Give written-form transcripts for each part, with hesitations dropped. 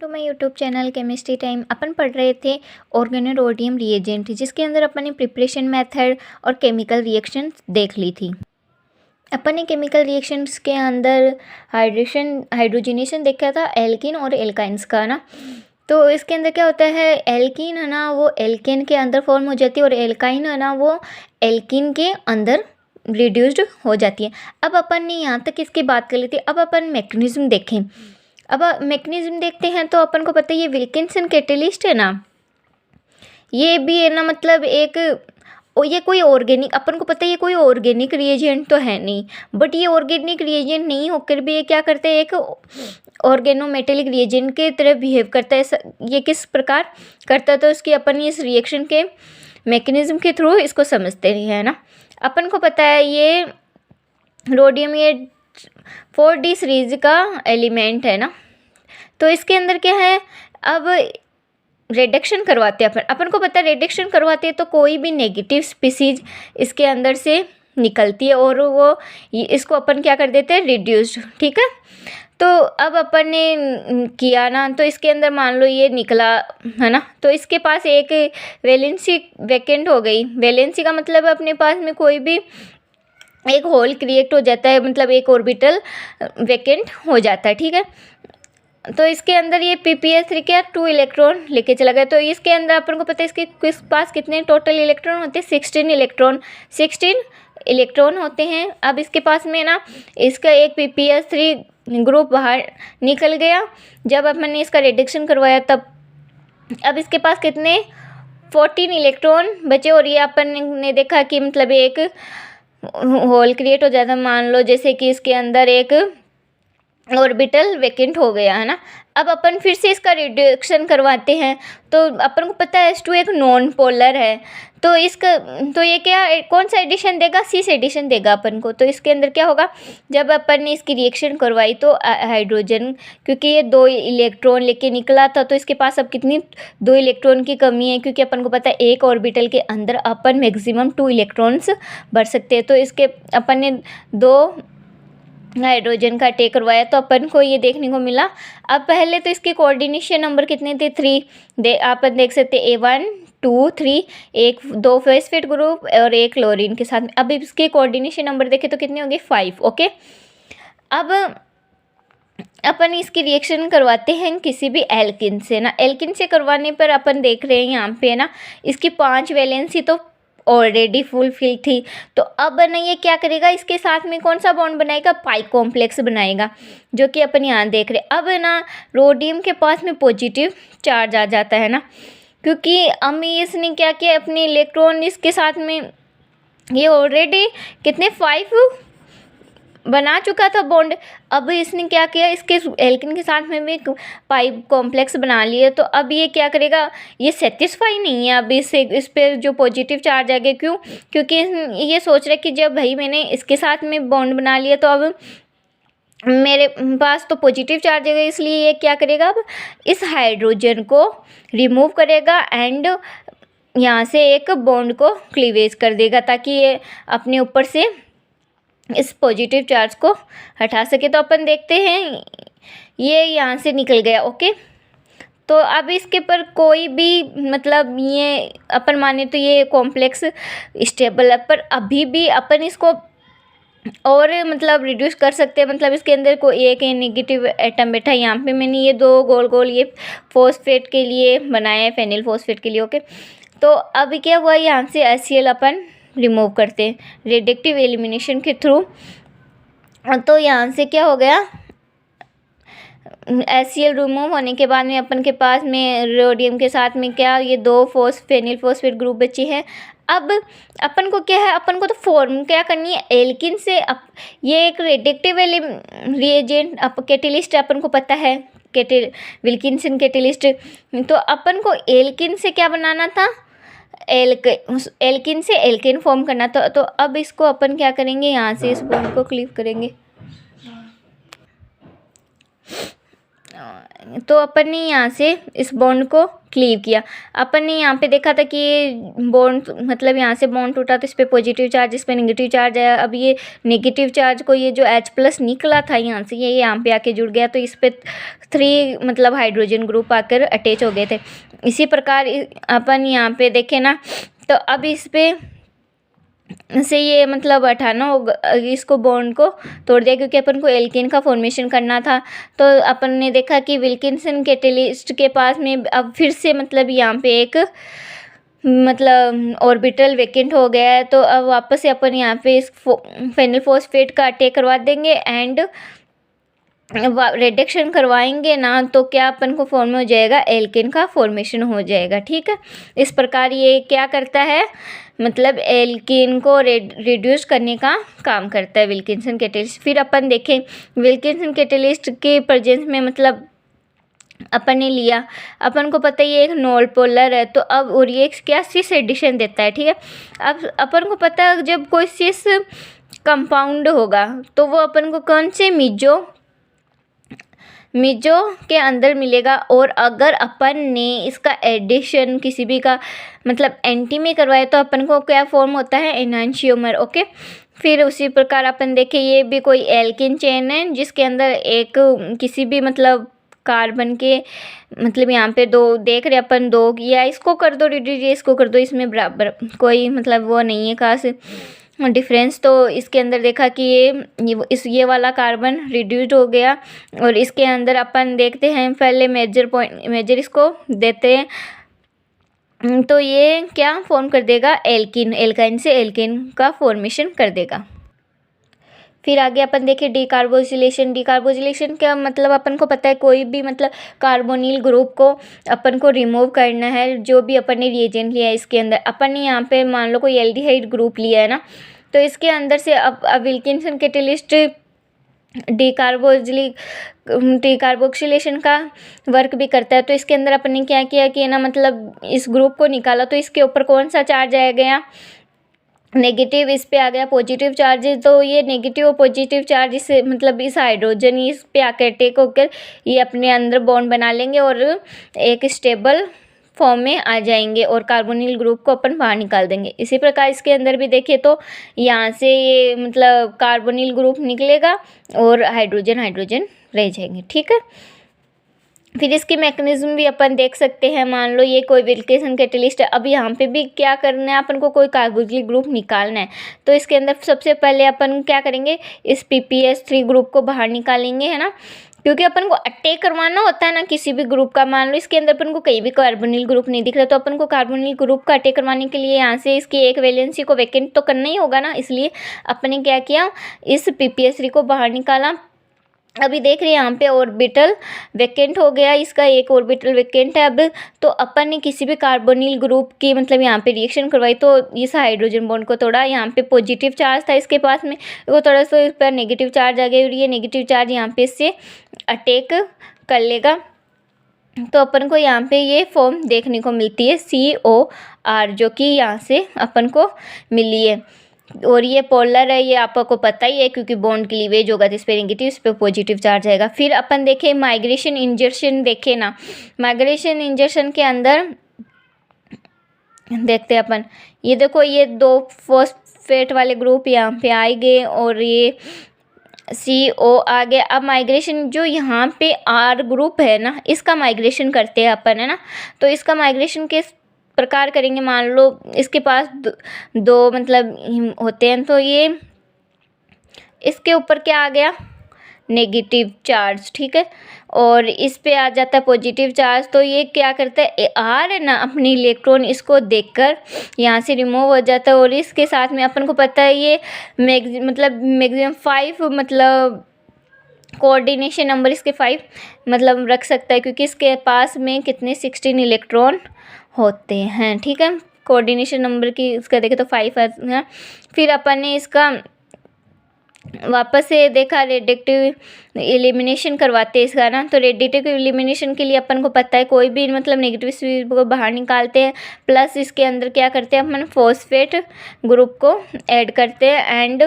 To my YouTube channel chemistry time. अपन पढ़ रहे थे ऑर्गेनोरोडियम रिएजेंट, जिसके अंदर अपन ने प्रिपरेशन मेथड और केमिकल रिएक्शन देख ली थी। अपन ने केमिकल रिएक्शंस के अंदर हाइड्रोजनेशन देखा था एल्किन और एल्काइंस का ना। तो इसके अंदर क्या होता है, एल्किन है ना वो एल्केन के अंदर फॉर्म हो जाती है और एल्काइन है ना वो एल्किन के अंदर रिड्यूस्ड हो जाती है। अब अपन ने यहाँ तक इसकी बात कर ली थी। अब अपन मैकेनिज्म देखें। अब मैकेनिज्म देखते हैं तो अपन को पता है ये विल्किंसन कैटेलिस्ट है ना, ये भी है ना मतलब एक ये कोई ऑर्गेनिक, अपन को पता है ये कोई ऑर्गेनिक रिएजेंट तो है नहीं, बट ये ऑर्गेनिक रिएजेंट नहीं होकर भी ये क्या करते हैं, एक ऑर्गेनोमेटेलिक रिएजेंट के तरह बिहेव करता है। ये किस प्रकार करता है तो इसकी अपन इस रिएक्शन के मैकेनिज्म के थ्रू इसको समझते हैं ना। अपन को पता है ये रोडियम ये 4D सीरीज का एलिमेंट है ना। तो इसके अंदर क्या है, अब रिडक्शन करवाते हैं अपन को पता है रिडक्शन करवाते हैं तो कोई भी नेगेटिव स्पीसीज इसके अंदर से निकलती है और वो इसको अपन क्या कर देते हैं, रिड्यूस्ड। ठीक है, तो अब अपन ने किया ना, तो इसके अंदर मान लो ये निकला है ना, तो इसके पास एक वैलेंसी वैकेंट हो गई। वैलेंसी का मतलब अपने पास में कोई भी एक होल क्रिएट हो जाता है, मतलब एक ऑर्बिटल वैकेंट हो जाता है। ठीक है, तो इसके अंदर ये pps3 क्या 2 इलेक्ट्रॉन लेके चला गया। तो इसके अंदर अपन को पता है इसके पास कितने टोटल इलेक्ट्रॉन होते हैं, 16 इलेक्ट्रॉन होते हैं। अब इसके पास में ना इसका एक pps3 ग्रुप बाहर निकल गया जब अपन ने इसका रिडक्शन करवाया तब। अब इसके पास कितने 14 इलेक्ट्रॉन बचे और ये अपन ने देखा कि मतलब एक होल क्रिएट हो जाता, मान लो जैसे कि इसके अंदर एक ऑर्बिटल वैकेंट हो गया है ना। अब अपन फिर से इसका रिडक्शन करवाते हैं तो अपन को पता है H2 एक नॉन पोलर है, तो इसका तो ये क्या कौन सा एडिशन देगा, सिस एडिशन देगा अपन को। तो इसके अंदर क्या होगा, जब अपन ने इसकी रिएक्शन करवाई तो हाइड्रोजन, क्योंकि ये 2 इलेक्ट्रॉन लेके निकला था तो इसके पास अब कितनी 2 इलेक्ट्रॉन की कमी है, क्योंकि अपन को पता है एक ऑर्बिटल के अंदर अपन मैक्सिमम 2 इलेक्ट्रॉन्स भर सकते हैं। तो इसके अपन ने 2 हाइड्रोजन का टेक करवाया तो अपन को ये देखने को मिला। अब पहले तो इसके कोऑर्डिनेशन नंबर कितने थे, 3 अपन देख सकते हैं A1 2 3, एक 2 फॉस्फेट ग्रुप और एक क्लोरीन के साथ में। अब इसके कोऑर्डिनेशन नंबर देखे तो कितने होंगे 5। ओके, अब अपन इसकी रिएक्शन करवाते हैं किसी भी एल्किन से ना। एल्किन से करवाने पर अपन देख रहे हैं यहाँ पे ना इसकी 5 वैलेंसी तो ऑलरेडी फुलफिल थी। तो अब ना ये क्या करेगा, इसके साथ में कौन सा बॉन्ड बनाएगा, पाई कॉम्प्लेक्स बनाएगा, जो कि अपन यहाँ देख रहे हैं। अब ना रोडियम के पास में पॉजिटिव चार्ज आ जाता है ना, क्योंकि अमी इसने क्या किया, अपने इलेक्ट्रॉन इसके साथ में ये ऑलरेडी कितने 5 बना चुका था बॉन्ड। अब इसने क्या किया, इसके एल्किन के साथ में भी पाई कॉम्प्लेक्स बना लिया। तो अब ये क्या करेगा, ये सेटिस्फाई नहीं है अब इससे, इस पर जो पॉजिटिव चार्ज आ गया। क्यों, क्योंकि ये सोच रहा है कि जब भाई मैंने इसके साथ में बॉन्ड बना लिया तो अब मेरे पास तो पॉजिटिव चार्ज है, इसलिए ये क्या करेगा, अब इस हाइड्रोजन को रिमूव करेगा एंड यहाँ से एक बॉन्ड को क्लीवेज कर देगा, ताकि ये अपने ऊपर से इस पॉजिटिव चार्ज को हटा सके। तो अपन देखते हैं ये यहाँ से निकल गया। ओके, तो अब इसके पर कोई भी मतलब ये अपन माने तो ये कॉम्प्लेक्स स्टेबल है, पर अभी भी अपन इसको और मतलब रिड्यूस कर सकते हैं। मतलब इसके अंदर कोई एक नेगेटिव एटम बैठा है, यहाँ पे मैंने ये 2 गोल गोल ये फॉस्फेट के लिए बनाया है, फेनिल फॉस्फेट के लिए। ओके, तो अब क्या हुआ, यहाँ से HCl अपन रिमूव करते हैं रिडक्टिव एलिमिनेशन के थ्रू। तो यहाँ से क्या हो गया, HCl रिमूव होने के बाद में अपन के पास में रोडियम के साथ में क्या ये 2 फेनिल फॉस्फेट ग्रुप बचे हैं। अब अपन को क्या है, अपन को तो फॉर्म क्या करनी है एल्किन से। ये एक रिडक्टिव रिएजेंट कैटेलिस्ट अपन को पता है, विल्किंसन कैटेलिस्ट। तो अपन को एल्किन से क्या बनाना था, एल्किन से एल्केन फॉर्म करना था। तो अब इसको अपन क्या करेंगे, यहाँ से इस बॉन्ड को क्लीव करेंगे। तो अपन ने यहाँ से इस बॉन्ड को क्लीव किया। अपन ने यहाँ पे देखा था कि ये बॉन्ड मतलब यहाँ से बॉन्ड टूटा तो इस पे पॉजिटिव चार्ज, इस पे नेगेटिव चार्ज है। अब ये नेगेटिव चार्ज को ये जो H+ निकला था यहाँ से, ये यहाँ पे आके जुड़ गया, तो इस पे 3 मतलब हाइड्रोजन ग्रुप आकर अटैच हो गए थे। इसी प्रकार अपन यहाँ पे देखें ना, तो अब इस पे से ये मतलब हटाना होगा, इसको बॉन्ड को तोड़ दिया क्योंकि अपन को एल्केन का फॉर्मेशन करना था। तो अपन ने देखा कि विल्किंसन कैटेलिस्ट के पास में अब फिर से मतलब यहाँ पे एक मतलब ऑर्बिटल वेकेंट हो गया है। तो अब वापस से अपन यहाँ पे इस फेनल फॉस्फेट का अटैक करवा देंगे एंड रिडक्शन करवाएंगे ना, तो क्या अपन को फॉर्म हो जाएगा, एल्केन का फॉर्मेशन हो जाएगा। ठीक है, इस प्रकार ये क्या करता है, मतलब एल्केन को रिड्यूस करने का काम करता है विल्किंसन कैटेलिस्ट। फिर अपन देखें विल्किंसन कैटेलिस्ट के प्रेजेंस में मतलब अपन ने लिया, अपन को पता है ये एक नॉन पोलर है, तो अब और ये क्या सिस एडिशन देता है। ठीक है, अब अपन को पता है जब कोई सिस कंपाउंड होगा तो वो अपन को कौन से मिजो के अंदर मिलेगा, और अगर अपन ने इसका एडिशन किसी भी का मतलब एंटी में करवाए तो अपन को क्या फॉर्म होता है, एनांशियोमर। ओके, फिर उसी प्रकार अपन देखें ये भी कोई एल्केन चेन है जिसके अंदर एक किसी भी मतलब कार्बन के मतलब यहाँ पे 2 देख रहे अपन, 2 या इसको कर दो रिड्यूस, इसको कर दो, इसमें बराबर कोई मतलब वो नहीं है खास डिफरेंस। तो इसके अंदर देखा कि ये वाला कार्बन रिड्यूस्ड हो गया, और इसके अंदर अपन देखते हैं पहले मेजर इसको देते हैं, तो ये क्या फॉर्म कर देगा, एल्कीन, एल्काइन से एल्केन का फॉर्मेशन कर देगा। फिर आगे अपन देखें डिकार्बोजिलेशन। डिकार्बोजिलेशन का मतलब अपन को पता है कोई भी मतलब कार्बोनिल ग्रुप को अपन को रिमूव करना है, जो भी अपन ने रिएजेंट लिया है इसके अंदर। अपन ने यहाँ पे मान लो कोई एल्डिहाइड ग्रुप लिया है ना, तो इसके अंदर से अब विल्किंसन कैटेलिस्ट डिकार्बोक्सिलेशन का वर्क भी करता है। तो इसके अंदर अपन ने क्या किया कि ना मतलब इस ग्रुप को निकाला, तो इसके ऊपर कौन सा चार्ज आ गया, नेगेटिव, इस पे आ गया पॉजिटिव चार्ज। तो ये नेगेटिव और पॉजिटिव चार्ज इससे मतलब इस हाइड्रोजन इस पे आकर अटैक होकर ये अपने अंदर बॉन्ड बना लेंगे और एक स्टेबल फॉर्म में आ जाएंगे, और कार्बोनिल ग्रुप को अपन बाहर निकाल देंगे। इसी प्रकार इसके अंदर भी देखें तो यहाँ से ये मतलब कार्बोनिल ग्रुप निकलेगा और हाइड्रोजन रह जाएंगे। ठीक है, फिर इसकी मैकेनिज्म भी अपन देख सकते हैं। मान लो ये कोई विल्किंसन कैटेलिस्ट है, अब यहाँ पे भी क्या करना है, अपन को कोई कार्बोक्सिलिक ग्रुप निकालना है। तो इसके अंदर सबसे पहले अपन क्या करेंगे, इस PPS3 ग्रुप को बाहर निकालेंगे, है ना, क्योंकि अपन को अटैक करवाना होता है ना किसी भी ग्रुप का। मान लो इसके अंदर अपन को कहीं भी कार्बोनिल ग्रुप नहीं दिख रहा, तो अपन को कार्बोनिल ग्रुप का अटैक करवाने के लिए यहाँ से इसकी एक वैलेंसी को वेकेंट तो करना ही होगा ना, इसलिए अपन ने क्या किया, इस PPS3 को बाहर निकाला। अभी देख रहे हैं यहाँ पे ऑर्बिटल वेकेंट हो गया, इसका एक ऑर्बिटल वेकेंट है अब। तो अपन ने किसी भी कार्बोनिल ग्रुप की मतलब यहाँ पे रिएक्शन करवाई, तो इस हाइड्रोजन बॉन्ड को तोड़ा। यहाँ पे पॉजिटिव चार्ज था इसके पास में, वो थोड़ा सा इस पर नेगेटिव चार्ज आ गया, और ये नेगेटिव चार्ज यहाँ पे इससे अटैक कर लेगा। तो अपन को यहाँ पे ये फॉर्म देखने को मिलती है COR, जो कि यहाँ से अपन को मिली है। और ये पोलर है, ये आपको पता ही है क्योंकि बॉन्ड क्लीवेज होगा तो इस पे नेगेटिव, इस पे पॉजिटिव चार्ज आएगा। फिर अपन देखें माइग्रेशन इंजर्शन, देखें ना, माइग्रेशन इंजर्शन के अंदर देखते हैं अपन, ये देखो ये 2 फॉस्फेट वाले ग्रुप यहाँ पे आए गए और ये CO आ गया। अब माइग्रेशन जो यहाँ पे R ग्रुप है ना, इसका माइग्रेशन करते हैं अपन, है ना। तो इसका माइग्रेशन किस प्रकार करेंगे, मान लो इसके पास 2 मतलब होते हैं, तो ये इसके ऊपर क्या आ गया, नेगेटिव चार्ज, ठीक है, और इस पे आ जाता है पॉजिटिव चार्ज। तो ये क्या करता है, R है ना, अपनी इलेक्ट्रॉन इसको देखकर यहाँ से रिमूव हो जाता है। और इसके साथ में अपन को पता है ये मैक्सिमम 5 मतलब कोऑर्डिनेशन नंबर इसके 5 मतलब रख सकता है, क्योंकि इसके पास में कितने 16 इलेक्ट्रॉन होते हैं। ठीक है, कोऑर्डिनेशन नंबर की इसका देखें तो 5 है। फिर अपन ने इसका वापस से देखा, रेडिएटिव एलिमिनेशन करवाते हैं इसका ना। तो रेडिएटिव एलिमिनेशन के लिए अपन को पता है कोई भी मतलब नेगेटिव स्पीड को बाहर निकालते हैं, प्लस इसके अंदर क्या करते हैं अपन, फॉस्फेट ग्रुप को ऐड करते हैं, एंड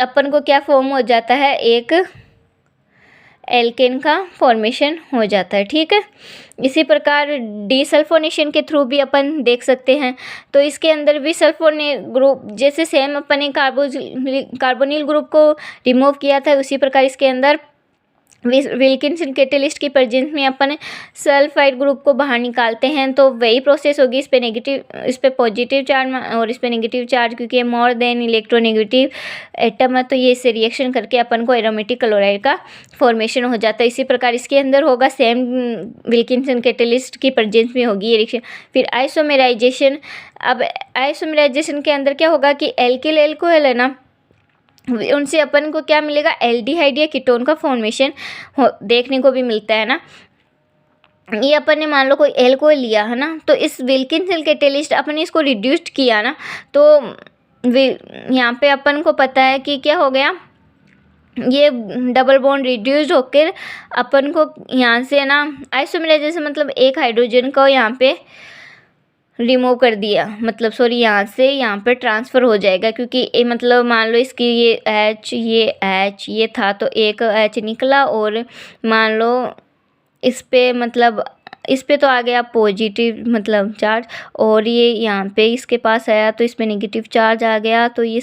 अपन को क्या फॉर्म हो जाता है, एक एल्केन का फॉर्मेशन हो जाता है। ठीक है, इसी प्रकार डीसल्फोनेशन के थ्रू भी अपन देख सकते हैं। तो इसके अंदर भी सल्फोने ग्रुप जैसे सेम अपन ने कार्बोनिल ग्रुप को रिमूव किया था, उसी प्रकार इसके अंदर विल्किंसन कैटेलिस्ट की प्रेजेंस में अपन सल्फाइड ग्रुप को बाहर निकालते हैं। तो वही प्रोसेस होगी, इस पे पॉजिटिव चार्ज और इस पे नेगेटिव चार्ज, क्योंकि ये मोर देन इलेक्ट्रोनेगेटिव एटम है, तो ये इससे रिएक्शन करके अपन को एरोमेटिक क्लोराइड का फॉर्मेशन हो जाता है। इसी प्रकार इसके अंदर होगा सेम विल्किंसन कैटेलिस्ट की प्रेजेंस में होगी ये रिएक्शन। फिर आइसोमेराइजेशन। अब आइसोमेराइजेशन के अंदर क्या होगा कि एल्किल एल्कोहल है ना, उनसे अपन को क्या मिलेगा, एल्डिहाइड या कीटोन का फॉर्मेशन देखने को भी मिलता है ना। ये अपन ने मान लो कोई एल्कोहल लिया है ना, तो इस विल्किंसन कैटेलिस्ट अपन ने इसको रिड्यूस्ड किया ना, तो यहाँ पे अपन को पता है कि क्या हो गया, ये डबल बॉन्ड रिड्यूस्ड होकर अपन को यहाँ से ना आइसोमेराइजेशन मतलब एक हाइड्रोजन को यहाँ पे रिमूव कर दिया, मतलब सॉरी यहाँ से यहाँ पे ट्रांसफ़र हो जाएगा, क्योंकि ये मतलब मान लो इसकी ये H ये था, तो एक H निकला और मान लो इस पे मतलब इस पे तो आ गया पॉजिटिव मतलब चार्ज, और ये यहाँ पे इसके पास आया तो इस पे नेगेटिव चार्ज आ गया, तो ये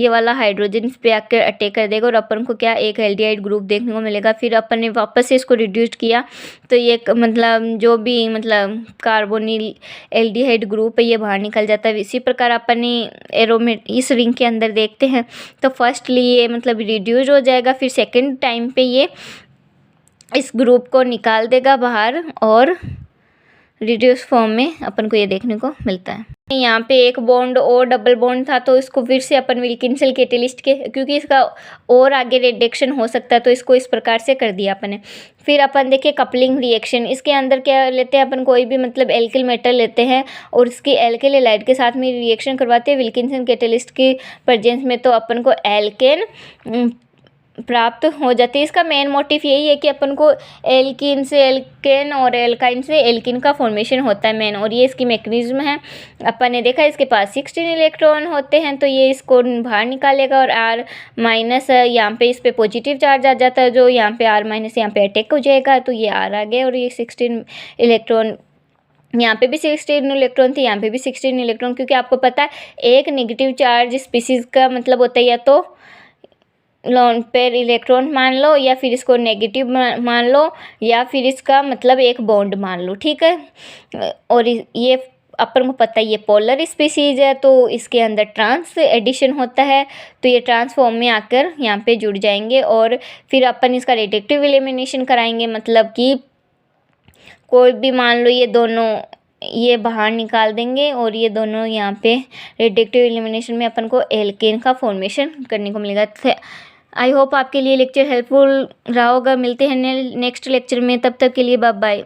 वाला हाइड्रोजन इस पे आकर अटैक कर देगा और अपन को क्या एक एल्डिहाइड ग्रुप देखने को मिलेगा। फिर अपन ने वापस से इसको रिड्यूस किया, तो ये मतलब जो भी मतलब कार्बोनिल एल्डिहाइड ग्रुप है ये बाहर निकल जाता है। इसी प्रकार अपन ने एरोमेट इस रिंग के अंदर देखते हैं, तो फर्स्टली ये मतलब रिड्यूस हो जाएगा, फिर सेकेंड टाइम पे ये इस ग्रुप को निकाल देगा बाहर और रिड्यूस फॉर्म में अपन को ये देखने को मिलता है। यहाँ पे एक बॉन्ड और डबल बॉन्ड था, तो इसको फिर से अपन विल्किंसन कैटेलिस्ट के, क्योंकि इसका और आगे रिडक्शन हो सकता है, तो इसको इस प्रकार से कर दिया अपन ने। फिर अपन देखिए कपलिंग रिएक्शन। इसके अंदर क्या लेते हैं अपन, कोई भी मतलब एल्किल मेटल लेते हैं और इसकी एल्किल हैलाइड के साथ में रिएक्शन करवाते हैं विल्किंसन कैटेलिस्ट की प्रेजेंस में, तो अपन को एल्केन प्राप्त हो जाती है। इसका मेन मोटिव यही है कि अपन को एल्कीन से एल्केन और एल्काइन से एल्किन का फॉर्मेशन होता है मेन, और ये इसकी मैकेनिज्म है। अपन ने देखा इसके पास 16 इलेक्ट्रॉन होते हैं, तो ये इसको बाहर निकालेगा और R माइनस यहाँ पे इस पे पॉजिटिव चार्ज आ जाता है, जो यहाँ पे R माइनस यहाँ पे अटैक हो जाएगा, तो ये R आ गया और ये 16 इलेक्ट्रॉन, यहाँ पे भी 16 इलेक्ट्रॉन थे, यहाँ पे भी 16 इलेक्ट्रॉन, क्योंकि आपको पता है एक नेगेटिव चार्ज स्पीसीज का मतलब होता है या तो लोन पेयर इलेक्ट्रॉन मान लो, या फिर इसको नेगेटिव मान लो, या फिर इसका मतलब एक बॉन्ड मान लो। ठीक है, और ये अपन को पता है ये पोलर स्पीसीज है, तो इसके अंदर ट्रांस एडिशन होता है, तो ये ट्रांस फॉर्म में आकर यहाँ पे जुड़ जाएंगे और फिर अपन इसका रेडिएटिव एलिमिनेशन कराएंगे, मतलब कि कोई भी मान लो ये दोनों ये बाहर निकाल देंगे और ये दोनों यहाँ पे रेडिएटिव एलिमिनेशन में अपन को एल्केन का फॉर्मेशन करने को मिलेगा। आई होप आपके लिए लेक्चर हेल्पफुल रहा होगा। मिलते हैं नेक्स्ट लेक्चर में, तब तक के लिए बाय बाय।